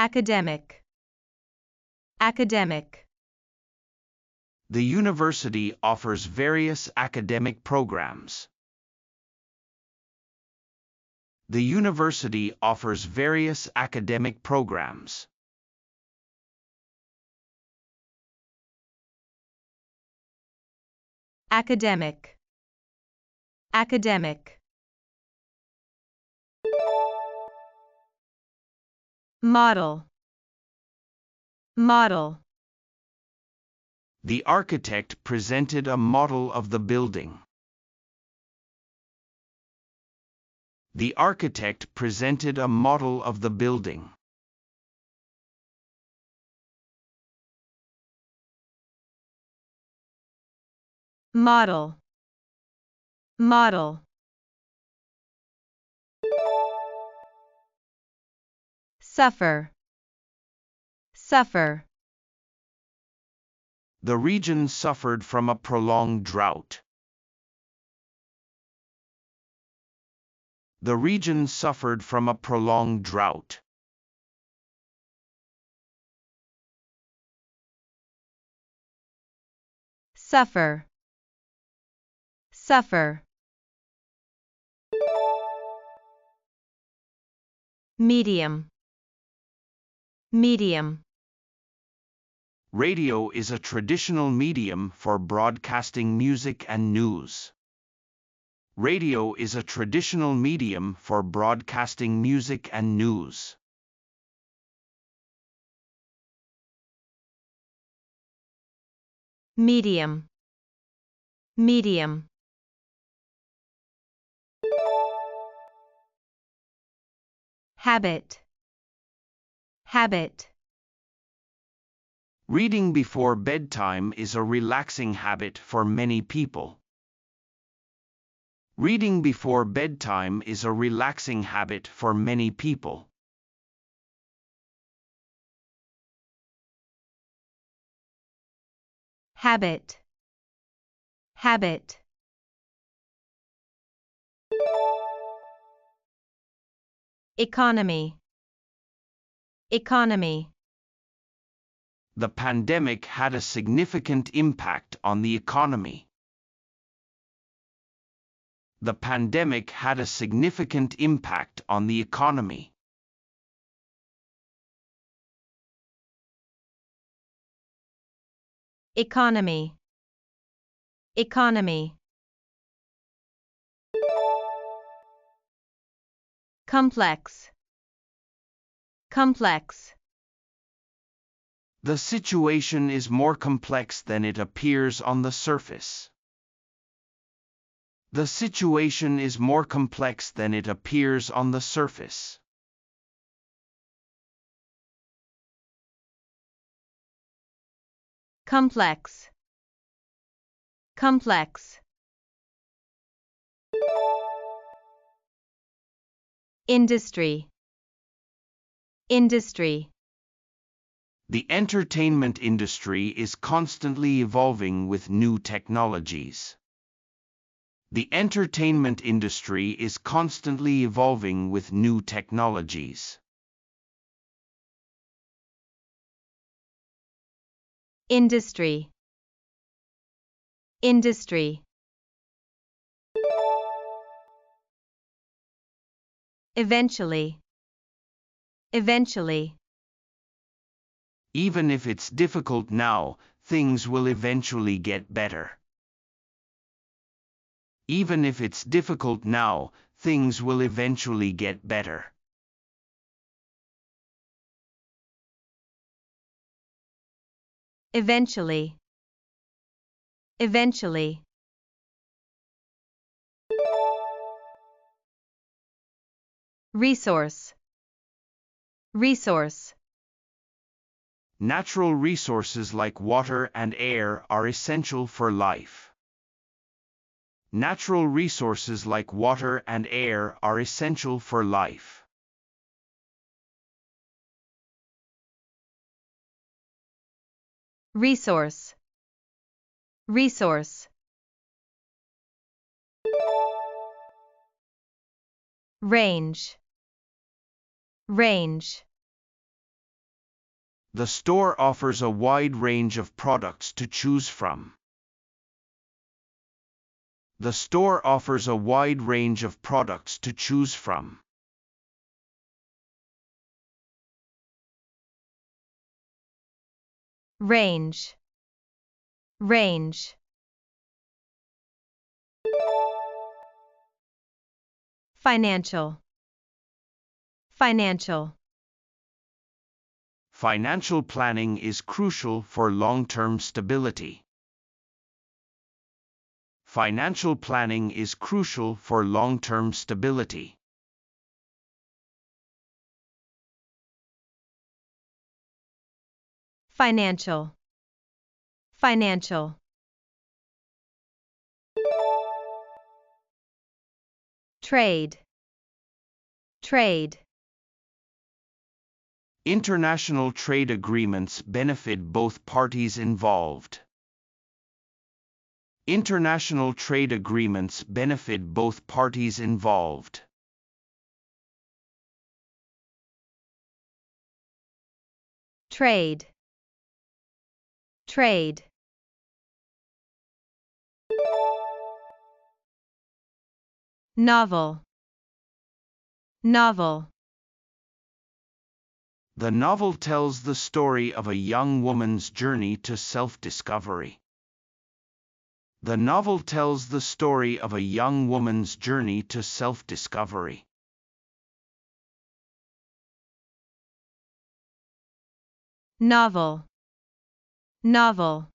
academic, academic. The university offers various academic programs. The university offers various academic programs. Academic, academic. Model, model. The architect presented a model of the building. The architect presented a model of the building. Model, model. Suffer, suffer. The region suffered from a prolonged drought. The region suffered from a prolonged drought. Suffer, suffer. Medium, medium. Radio is a traditional medium for broadcasting music and news. Radio is a traditional medium for broadcasting music and news. Medium, medium. Habit, habit. Reading before bedtime is a relaxing habit for many people. Reading before bedtime is a relaxing habit for many people. Habit, habit. Economy, economy. The pandemic had a significant impact on the economy. The pandemic had a significant impact on the economy. Economy, economy. Complex, complex. The situation is more complex than it appears on the surface. The situation is more complex than it appears on the surface. Complex, complex. Industry, industry. The entertainment industry is constantly evolving with new technologies. The entertainment industry is constantly evolving with new technologies. Industry, industry. Eventually, eventually. Even if it's difficult now, things will eventually get better. Even if it's difficult now, things will eventually get better. Eventually, eventually. Resource, resource. Natural resources like water and air are essential for life. Natural resources like water and air are essential for life. Resource, resource. Range, range. The store offers a wide range of products to choose from. The store offers a wide range of products to choose from. Range. Range. Financial. Financial. Financial planning is crucial for long-term stability. Financial planning is crucial for long-term stability. Financial. Financial. Trade. Trade. International trade agreements benefit both parties involved. International trade agreements benefit both parties involved. Trade. Trade. Novel. Novel. The novel tells the story of a young woman's journey to self-discovery. The novel tells the story of a young woman's journey to self-discovery. Novel. Novel.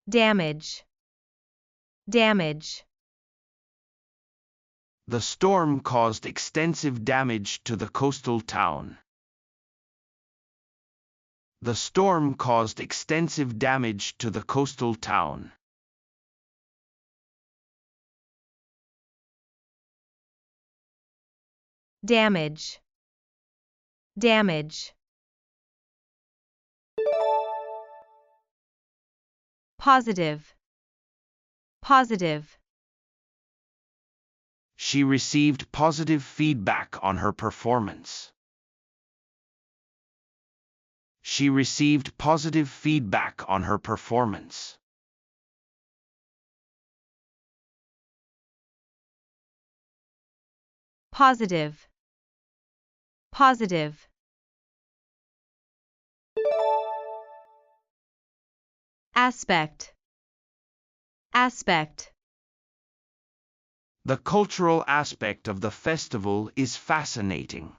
Damage. Damage. The storm caused extensive damage to the coastal town. The storm caused extensive damage to the coastal town. Damage. Damage. Positive. Positive. She received positive feedback on her performance. She received positive feedback on her performance. Positive. Positive. Aspect. Aspect. The cultural aspect of the festival is fascinating.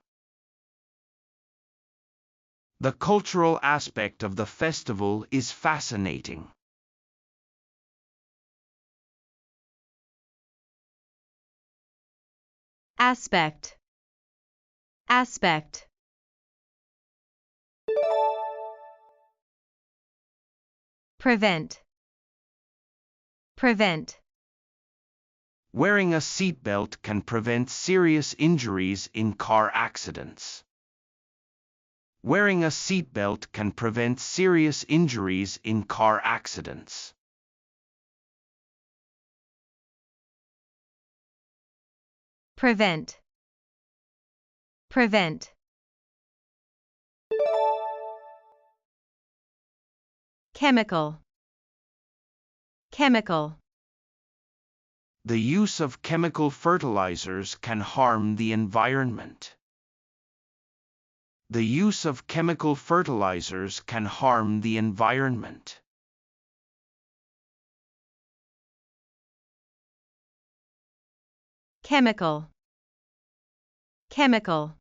The cultural aspect of the festival is fascinating. Aspect. Aspect. Prevent. Prevent. Wearing a seatbelt can prevent serious injuries in car accidents. Wearing a seatbelt can prevent serious injuries in car accidents. Prevent. Prevent. Chemical. Chemical. The use of chemical fertilizers can harm the environment. The use of chemical fertilizers can harm the environment. Chemical. Chemical.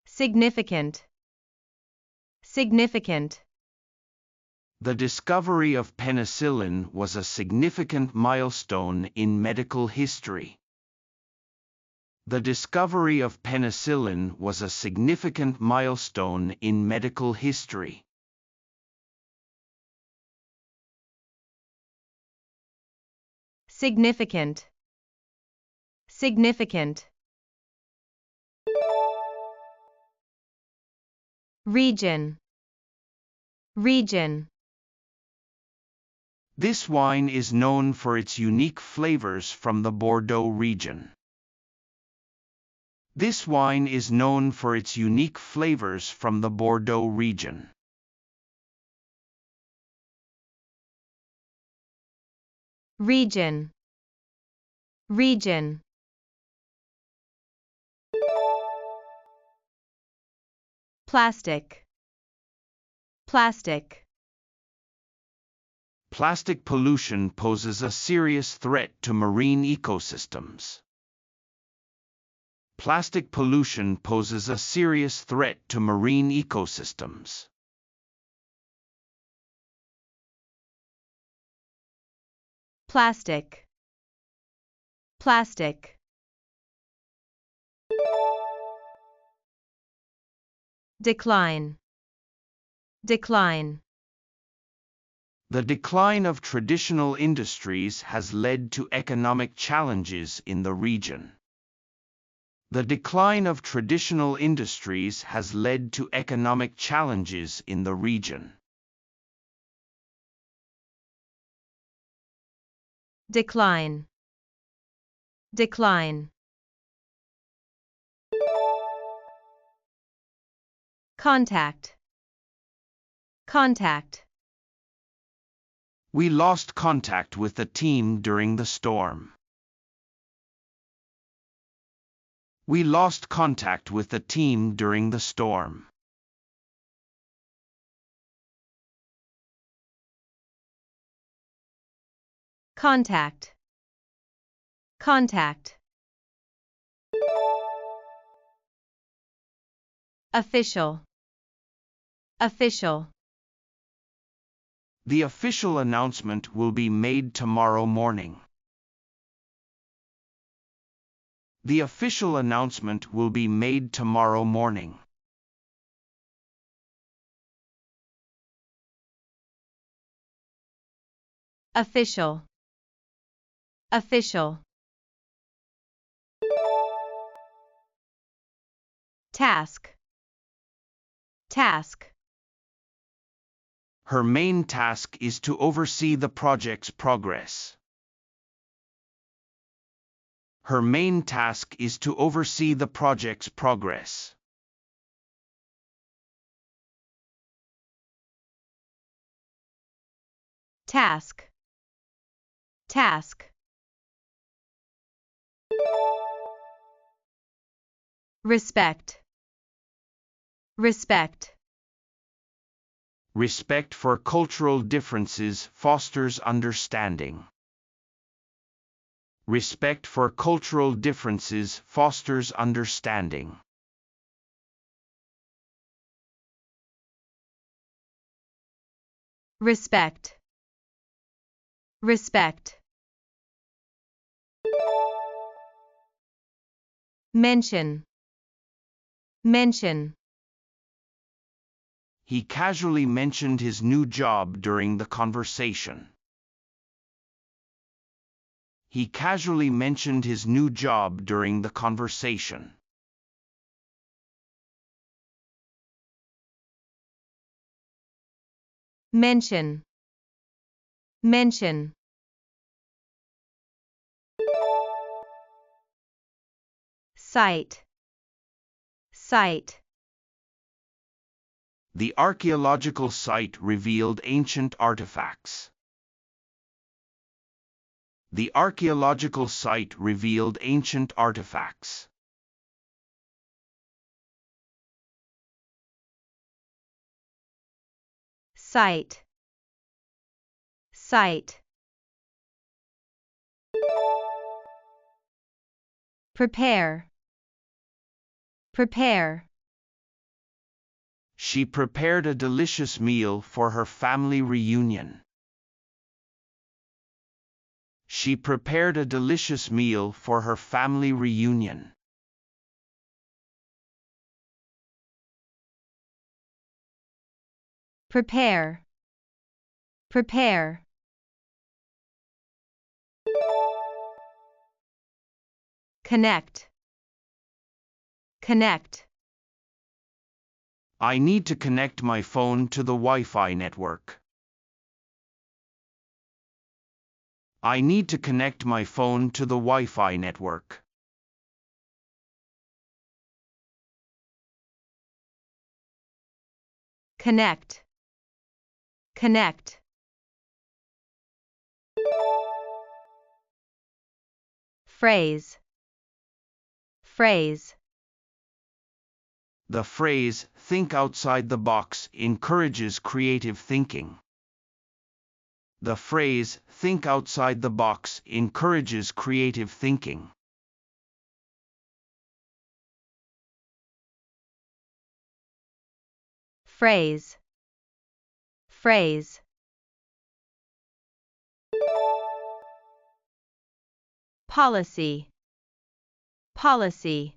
Significant. Significant. The discovery of penicillin was a significant milestone in medical history. The discovery of penicillin was a significant milestone in medical history. Significant. Significant. Region. Region. This wine is known for its unique flavors from the Bordeaux region. This wine is known for its unique flavors from the Bordeaux region. Region. Region. Plastic. Plastic. Plastic pollution poses a serious threat to marine ecosystems. Plastic pollution poses a serious threat to marine ecosystems. Plastic. Plastic. Decline. Decline. The decline of traditional industries has led to economic challenges in the region. The decline of traditional industries has led to economic challenges in the region. Decline. Decline. Contact. Contact. We lost contact with the team during the storm. We lost contact with the team during the storm. Contact. Contact. Official. Official. The official announcement will be made tomorrow morning. The official announcement will be made tomorrow morning. Official. Official. Task. Task. Her main task is to oversee the project's progress. Her main task is to oversee the project's progress. Task. Task. Respect. Respect. Respect for cultural differences fosters understanding. Respect for cultural differences fosters understanding. Respect. Respect. Mention. Mention. He casually mentioned his new job during the conversation. He casually mentioned his new job during the conversation. Mention. Mention. Site. Site. The archaeological site revealed ancient artifacts. The archaeological site revealed ancient artifacts. Site. Site. Prepare. Prepare. She prepared a delicious meal for her family reunion. She prepared a delicious meal for her family reunion. Prepare. Prepare. Connect. Connect. I need to connect my phone to the Wi-Fi network. I need to connect my phone to the Wi-Fi network. Connect. Connect. Phrase. Phrase. The phrase, think outside the box, encourages creative thinking. The phrase, think outside the box, encourages creative thinking. Phrase. Phrase. Policy. Policy.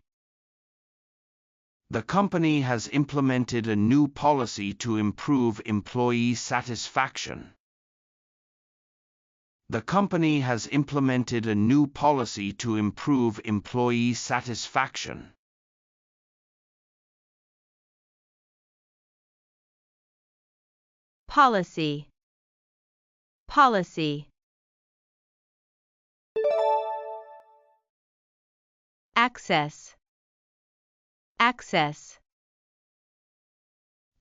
The company has implemented a new policy to improve employee satisfaction. The company has implemented a new policy to improve employee satisfaction. Policy. Policy. Access. Access.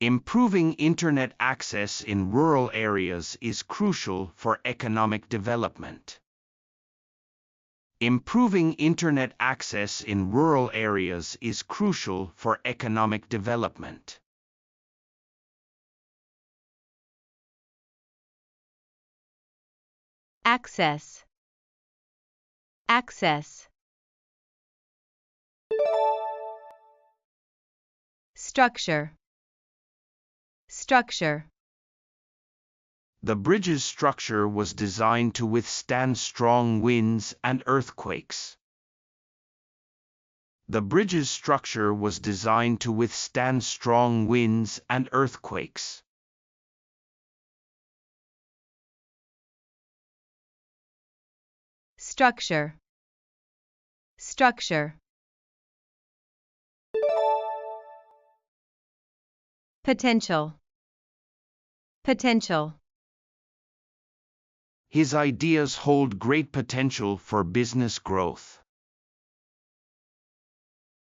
Improving internet access in rural areas is crucial for economic development. Improving internet access in rural areas is crucial for economic development. Access. Access. Structure. Structure. The bridge's structure was designed to withstand strong winds and earthquakes. The bridge's structure was designed to withstand strong winds and earthquakes. Structure. Structure. Potential. Potential. His ideas hold great potential for business growth.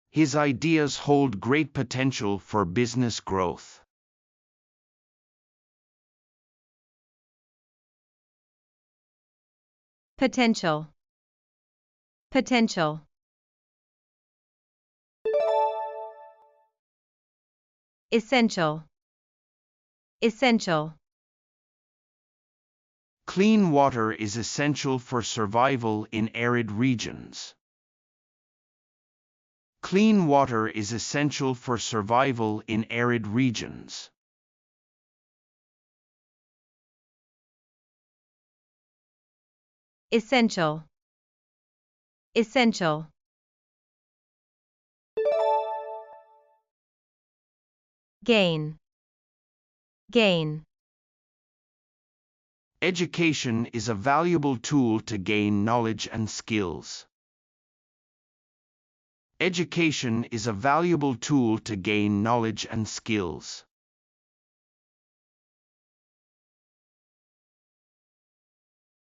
His ideas hold great potential for business growth. Potential. Potential. Essential. Essential. Clean water is essential for survival in arid regions. Clean water is essential for survival in arid regions. Essential. Essential. Gain. Gain. Education is a valuable tool to gain knowledge and skills. Education is a valuable tool to gain knowledge and skills.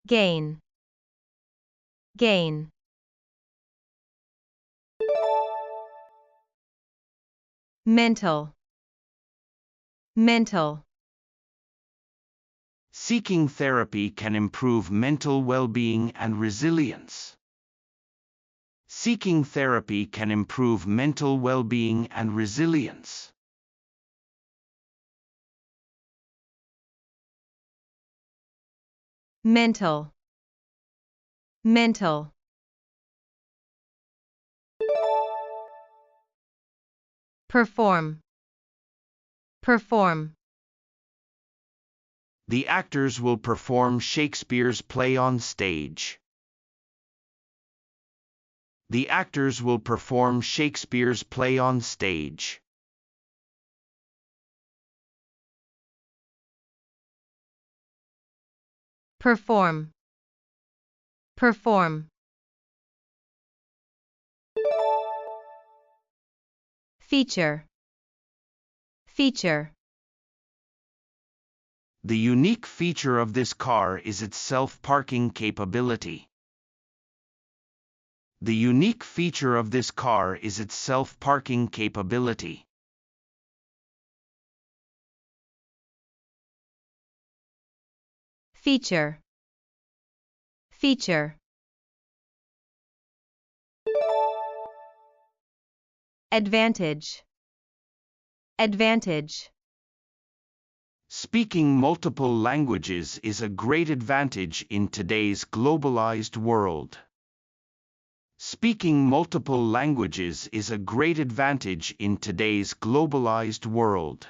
Gain. Gain. Mental. Mental. Seeking therapy can improve mental well-being and resilience. Seeking therapy can improve mental well-being and resilience. Mental. Mental. Perform. Perform. The actors will perform Shakespeare's play on stage. The actors will perform Shakespeare's play on stage. Perform. Perform. Feature. Feature. The unique feature of this car is its self-parking capability. The unique feature of this car is its self-parking capability. Feature. Feature. Advantage. Advantage. Speaking multiple languages is a great advantage in today's globalized world. Speaking multiple languages is a great advantage in today's globalized world.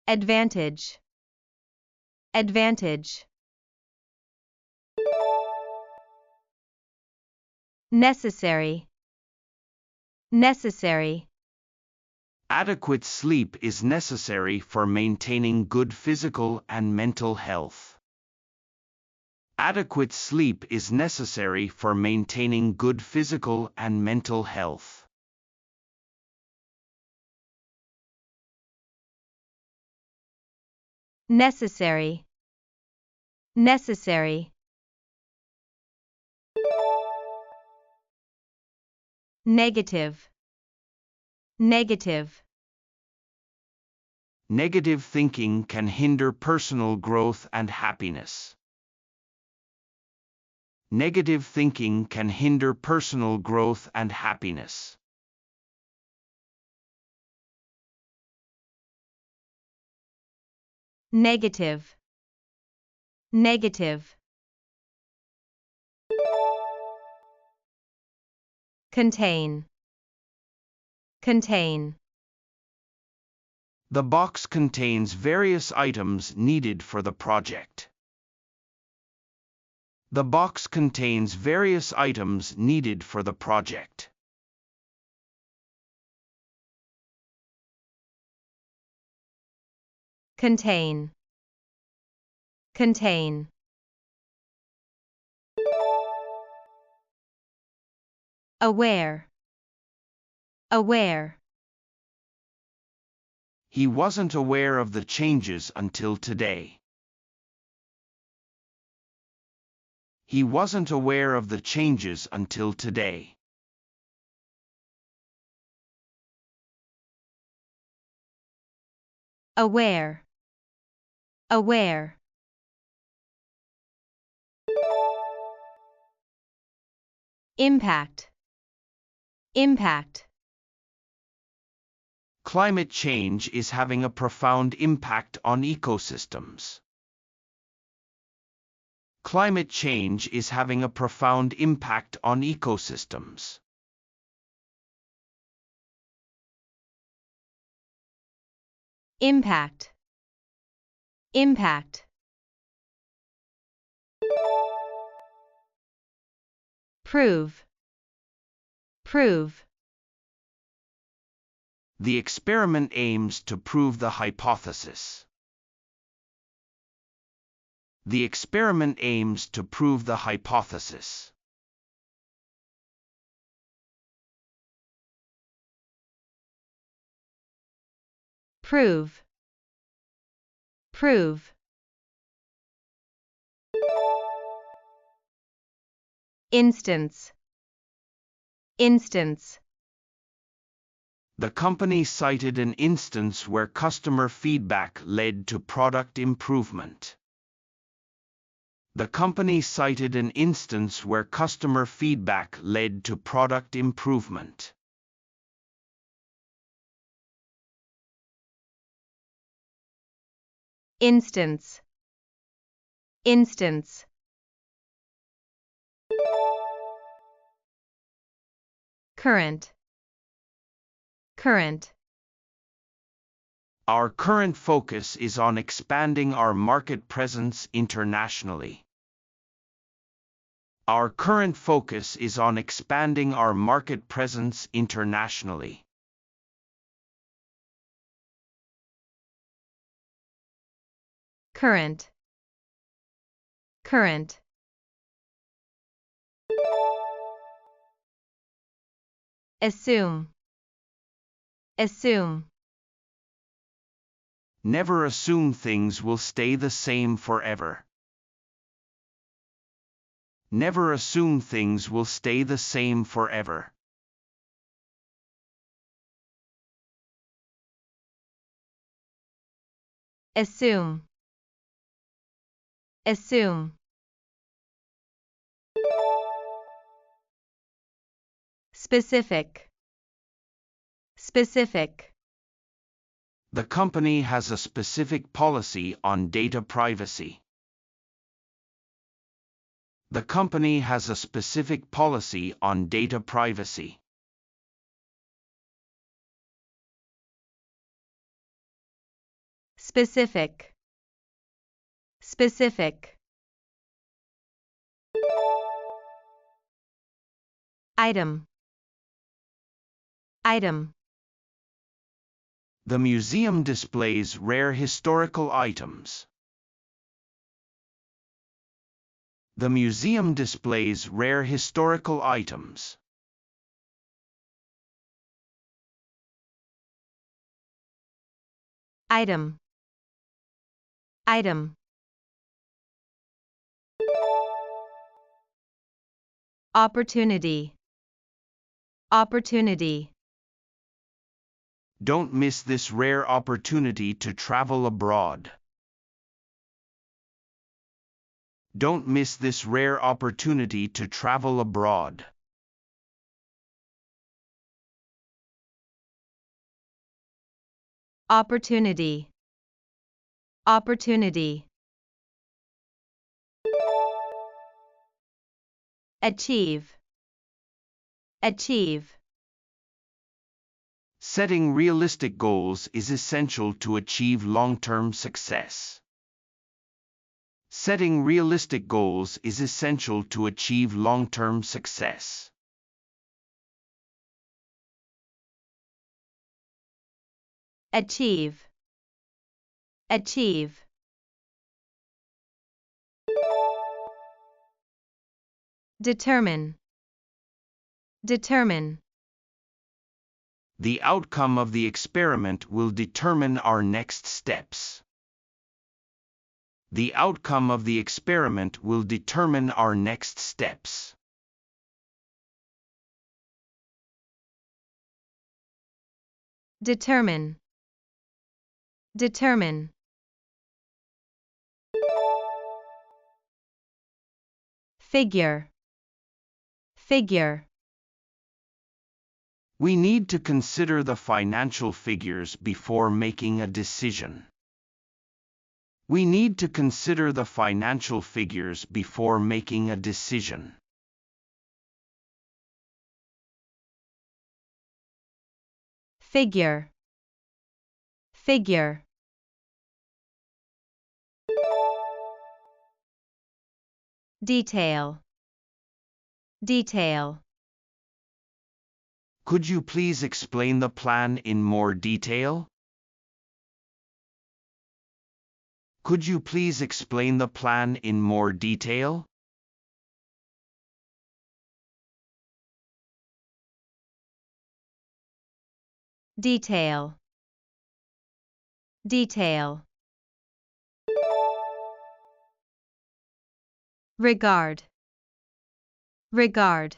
Advantage. Advantage. Necessary. Necessary. Adequate sleep is necessary for maintaining good physical and mental health. Adequate sleep is necessary for maintaining good physical and mental health. Necessary. Necessary. Negative. Negative. Negative thinking can hinder personal growth and happiness. Negative thinking can hinder personal growth and happiness. Negative. Negative. Contain. Contain. The box contains various items needed for the project. The box contains various items needed for the project. Contain. Contain. Aware. Aware. He wasn't aware of the changes until today. He wasn't aware of the changes until today. Aware. Aware. Impact. Impact. Climate change is having a profound impact on ecosystems. Climate change is having a profound impact on ecosystems. Impact. Impact. Prove. Prove. The experiment aims to prove the hypothesis. The experiment aims to prove the hypothesis. Prove. Prove. Instance. Instance. The company cited an instance where customer feedback led to product improvement. The company cited an instance where customer feedback led to product improvement. Instance. Instance. Current. Current. Our current focus is on expanding our market presence internationally. Our current focus is on expanding our market presence internationally. Current. Current. Assume. assume, Never assume things will stay the same forever. Never assume things will stay the same forever. assume, assume. Specific, specific. The company has a specific policy on data privacy. The company has a specific policy on data privacy. Specific, specific. Item, item. The museum displays rare historical items. The museum displays rare historical items. Item, item. Opportunity, opportunity. Don't miss this rare opportunity to travel abroad. Don't miss this rare opportunity to travel abroad. Opportunity, opportunity. Achieve, achieve. Setting realistic goals is essential to achieve long-term success. Setting realistic goals is essential to achieve long-term success. Achieve, achieve. Determine, determine. The outcome of the experiment will determine our next steps. The outcome of the experiment will determine our next steps. Determine, determine. Figure, figure. We need to consider the financial figures before making a decision. We need to consider the financial figures before making a decision. Figure, figure. Detail, detail. Could you please explain the plan in more detail? Could you please explain the plan in more detail? Detail, detail. Regard, regard.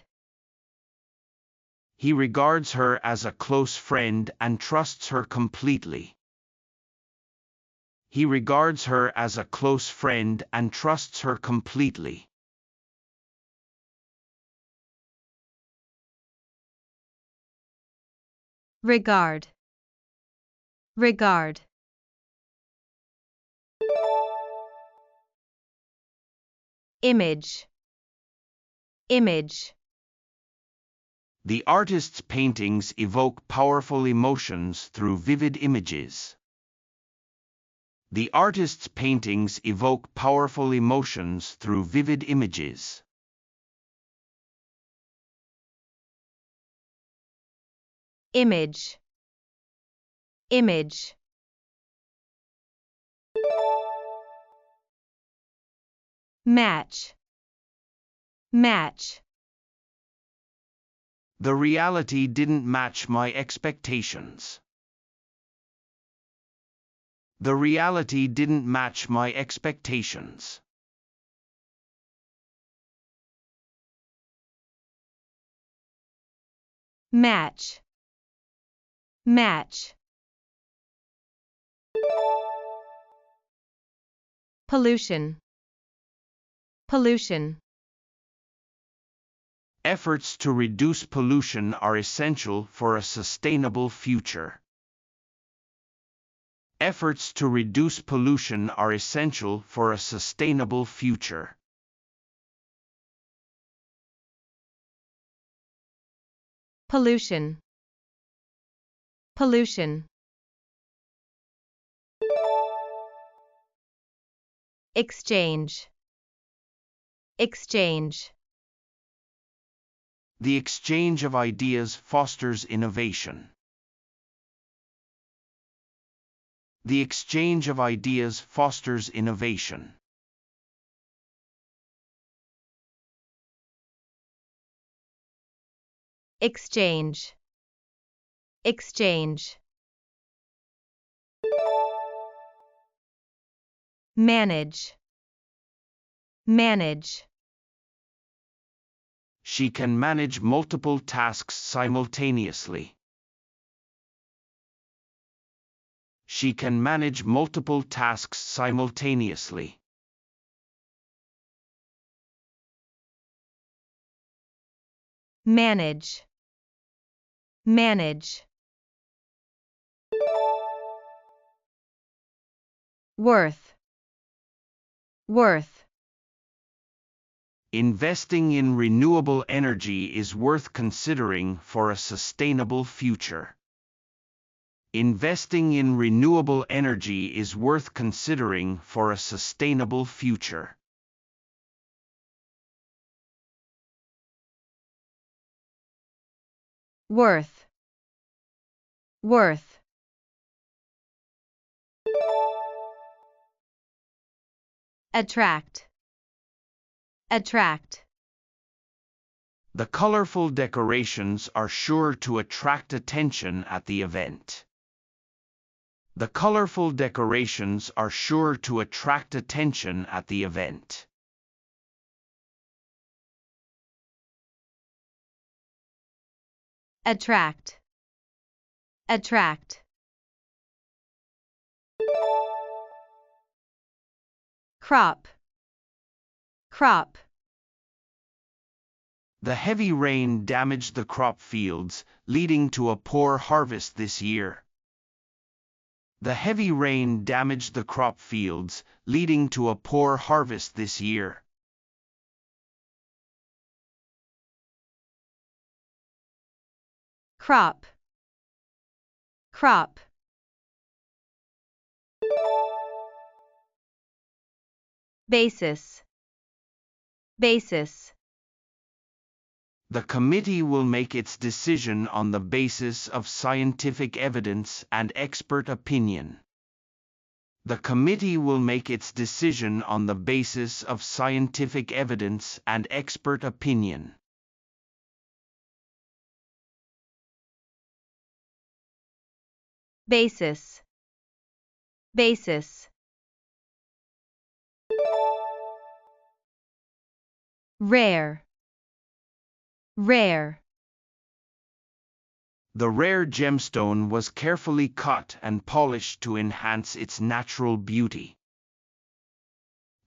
He regards her as a close friend and trusts her completely. He regards her as a close friend and trusts her completely. Regard, regard. Image, image. The artist's paintings evoke powerful emotions through vivid images. The artist's paintings evoke powerful emotions through vivid images. Image, image. Match, match. The reality didn't match my expectations. The reality didn't match my expectations. Match. Match. Pollution. Pollution. Efforts to reduce pollution are essential for a sustainable future. Efforts to reduce pollution are essential for a sustainable future. Pollution. Pollution. Exchange. Exchange. The exchange of ideas fosters innovation. The exchange of ideas fosters innovation. Exchange. Exchange. Manage. Manage. She can manage multiple tasks simultaneously. She can manage multiple tasks simultaneously. Manage. Manage. Worth. Worth. Investing in renewable energy is worth considering for a sustainable future. Investing in renewable energy is worth considering for a sustainable future. Worth. Worth. Attract. Attract. The colorful decorations are sure to attract attention at the event. The colorful decorations are sure to attract attention at the event. Attract. Attract. Crop. Crop. The heavy rain damaged the crop fields, leading to a poor harvest this year. The heavy rain damaged the crop fields, leading to a poor harvest this year. Crop. Crop. Basis. Basis. The committee will make its decision on the basis of scientific evidence and expert opinion. The committee will make its decision on the basis of scientific evidence and expert opinion. Basis. Basis. Rare. Rare. The rare gemstone was carefully cut and polished to enhance its natural beauty.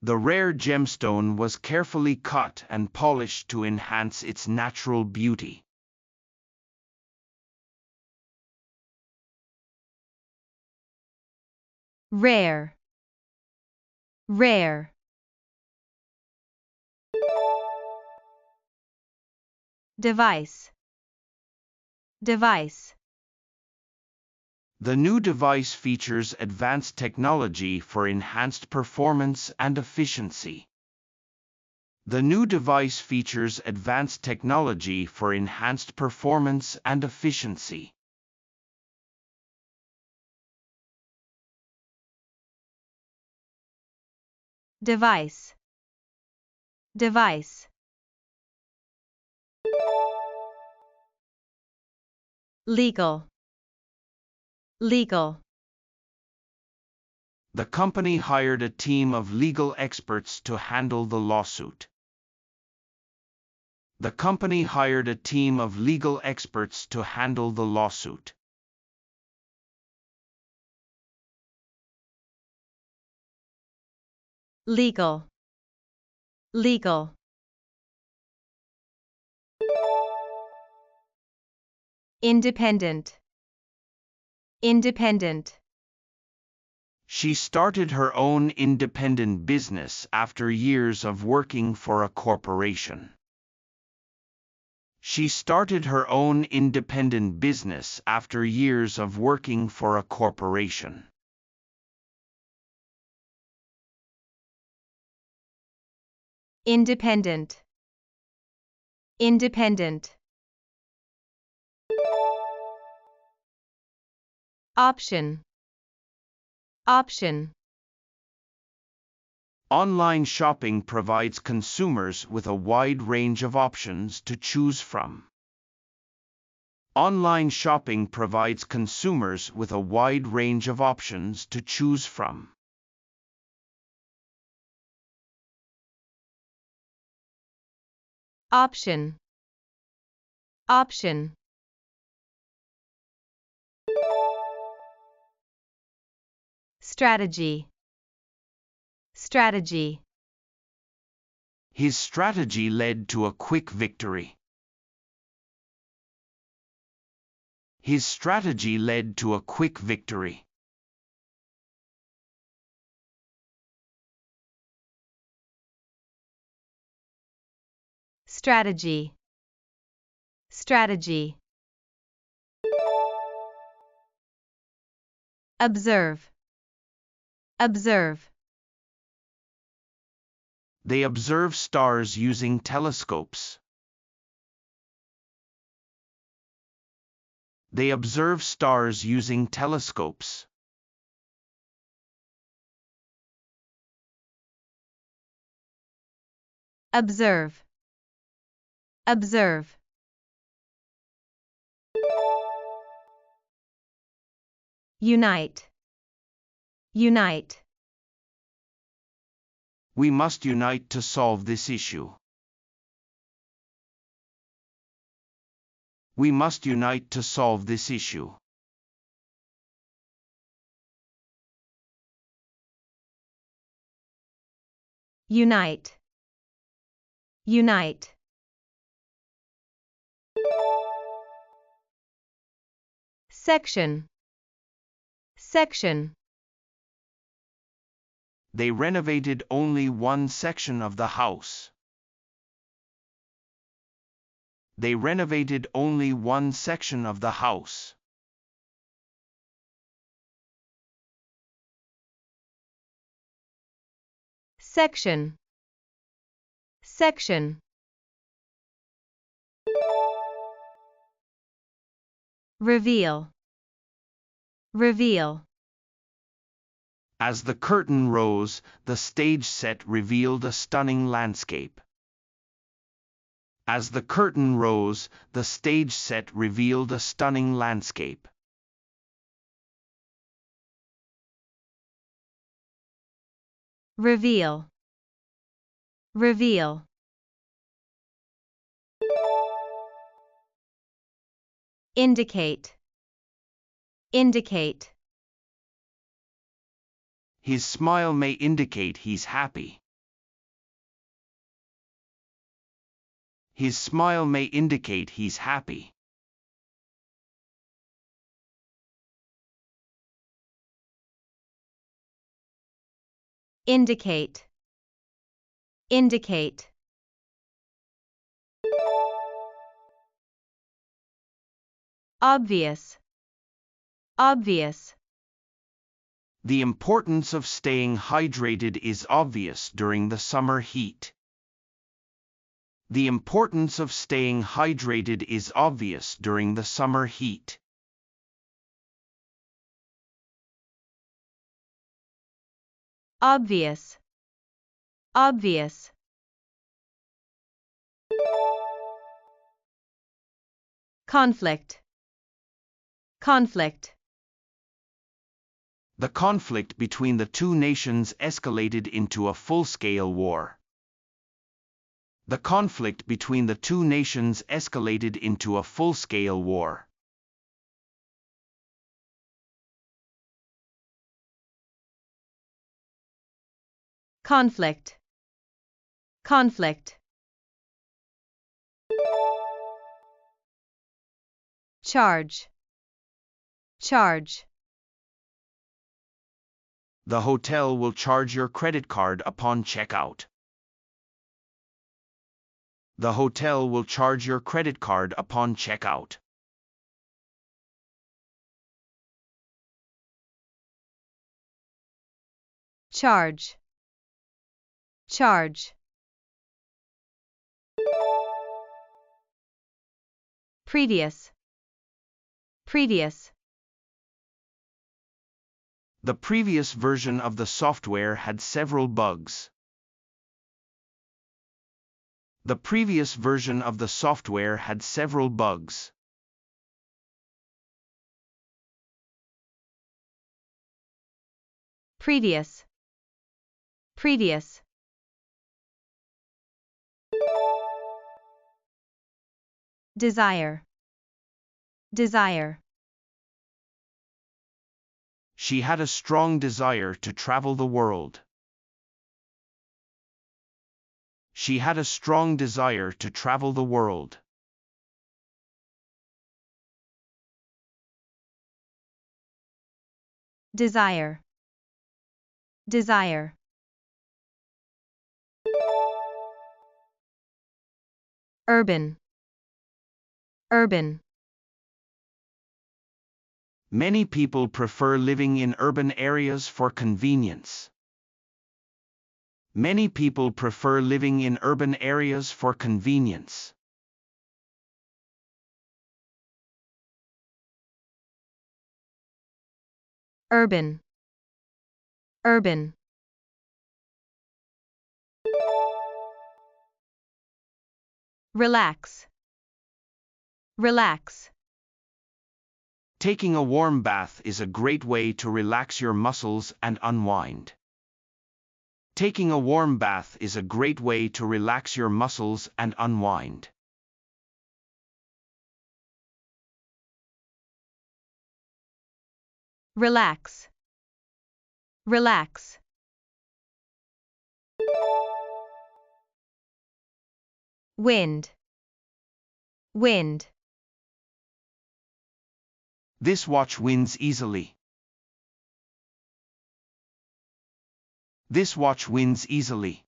The rare gemstone was carefully cut and polished to enhance its natural beauty. Rare. Rare. Device. Device. The new device features advanced technology for enhanced performance and efficiency. The new device features advanced technology for enhanced performance and efficiency. Device. Device. Legal. Legal. The company hired a team of legal experts to handle the lawsuit. The company hired a team of legal experts to handle the lawsuit. Legal. Legal. Independent. Independent. She started her own independent business after years of working for a corporation. She started her own independent business after years of working for a corporation. Independent. Independent. Option. Option. Online shopping provides consumers with a wide range of options to choose from. Online shopping provides consumers with a wide range of options to choose from. Option. Option. Strategy. Strategy. His strategy led to a quick victory. His strategy led to a quick victory. Strategy. Strategy. Observe. Observe. They observe stars using telescopes. They observe stars using telescopes. Observe. Observe. Unite. Unite. We must unite to solve this issue. We must unite to solve this issue. Unite. Unite. Section. Section. They renovated only one section of the house. They renovated only one section of the house. Section. Section. Reveal. Reveal. As the curtain rose, the stage set revealed a stunning landscape. As the curtain rose, the stage set revealed a stunning landscape. Reveal. Reveal. Indicate. Indicate. His smile may indicate he's happy. His smile may indicate he's happy. Indicate. Indicate. Obvious. Obvious. The importance of staying hydrated is obvious during the summer heat. The importance of staying hydrated is obvious during the summer heat. Obvious. Obvious. Conflict. Conflict. The conflict between the two nations escalated into a full-scale war. The conflict between the two nations escalated into a full-scale war. Conflict. Conflict. Charge. Charge. The hotel will charge your credit card upon checkout. The hotel will charge your credit card upon checkout. Charge. Charge. Previous. Previous. The previous version of the software had several bugs. The previous version of the software had several bugs. Previous. Previous. Desire. Desire. She had a strong desire to travel the world. She had a strong desire to travel the world. Desire. Desire. Urban. Urban. Many people prefer living in urban areas for convenience. Many people prefer living in urban areas for convenience. Urban. Urban. Relax. Relax. Taking a warm bath is a great way to relax your muscles and unwind. Taking a warm bath is a great way to relax your muscles and unwind. Relax. Relax. Wind. Wind. This watch wins easily. This watch wins easily.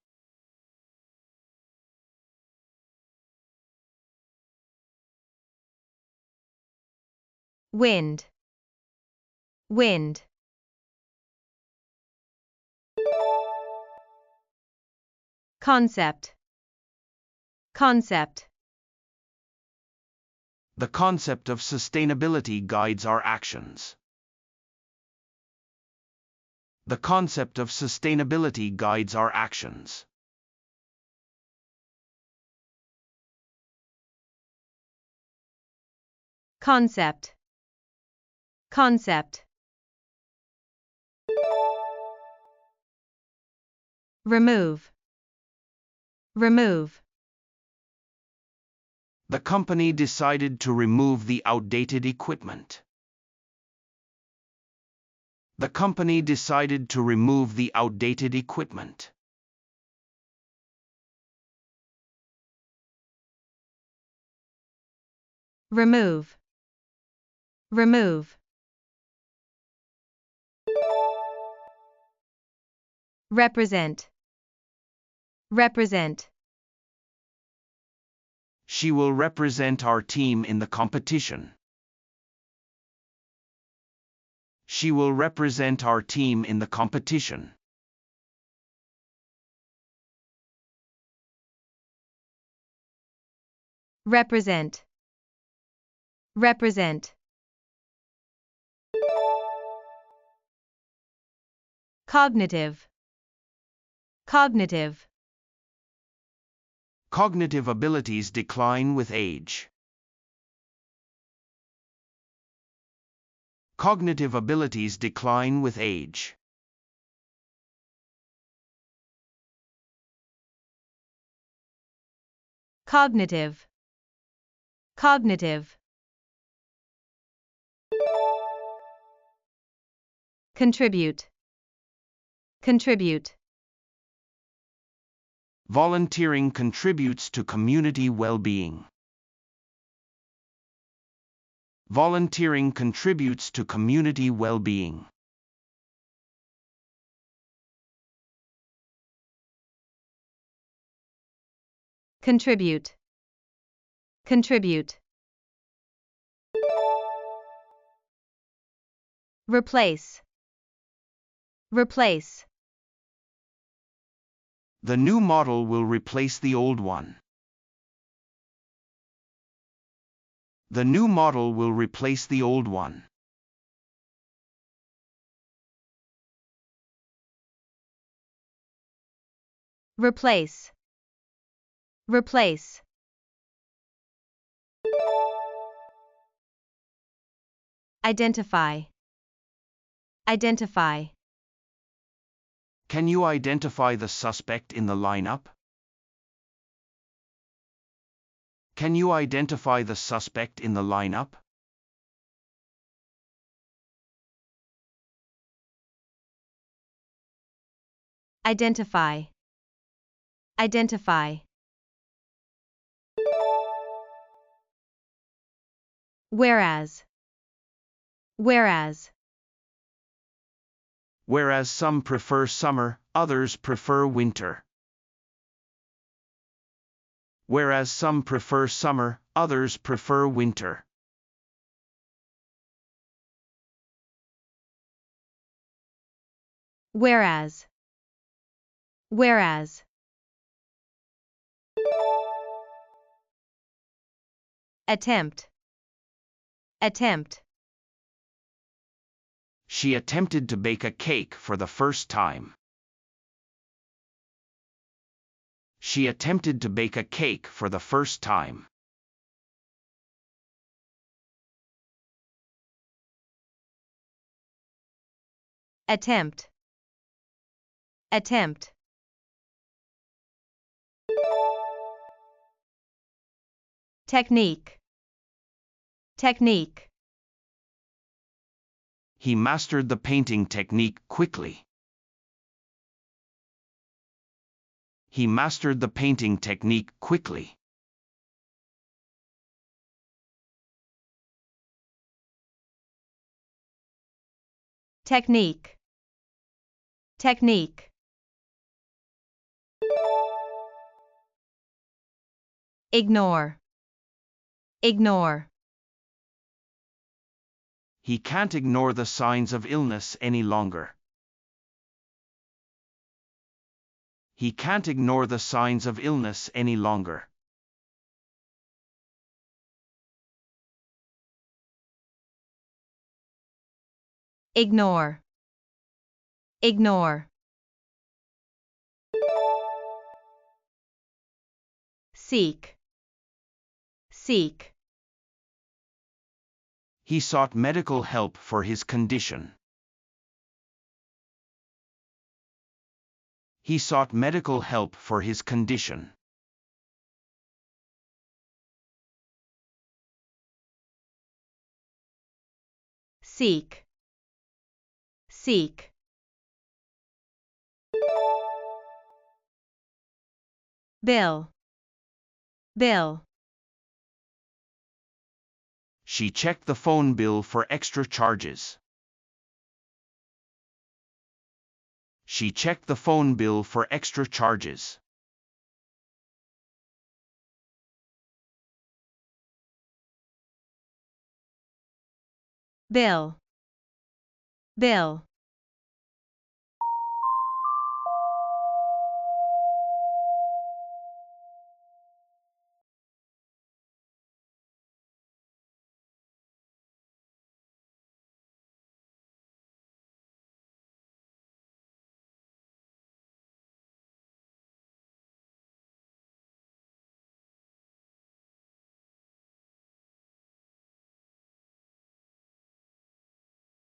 Wind. Wind. Concept. Concept. The concept of sustainability guides our actions. The concept of sustainability guides our actions. Concept. Concept. Remove. Remove. The company decided to remove the outdated equipment. The company decided to remove the outdated equipment. Remove. Remove. Represent. Represent. She will represent our team in the competition. She will represent our team in the competition. Represent. Represent. Cognitive. Cognitive. Cognitive abilities decline with age. Cognitive abilities decline with age. Cognitive. Cognitive. Contribute. Contribute. Volunteering contributes to community well-being. Volunteering contributes to community well-being. Contribute. Contribute. Replace. Replace. The new model will replace the old one. The new model will replace the old one. Replace. Replace. Identify. Identify. Can you identify the suspect in the lineup? Can you identify the suspect in the lineup? Identify. Identify. Whereas. Whereas. Whereas some prefer summer, others prefer winter. Whereas some prefer summer, others prefer winter. Whereas. Whereas. Attempt. Attempt. She attempted to bake a cake for the first time. She attempted to bake a cake for the first time. Attempt. Attempt. Technique. Technique. He mastered the painting technique quickly. He mastered the painting technique quickly. Technique. Technique. Ignore. Ignore. He can't ignore the signs of illness any longer. He can't ignore the signs of illness any longer. Ignore. Ignore. Seek. Seek. He sought medical help for his condition. He sought medical help for his condition. Seek. Seek. Bill. Bill. She checked the phone bill for extra charges. She checked the phone bill for extra charges. Bill. Bill.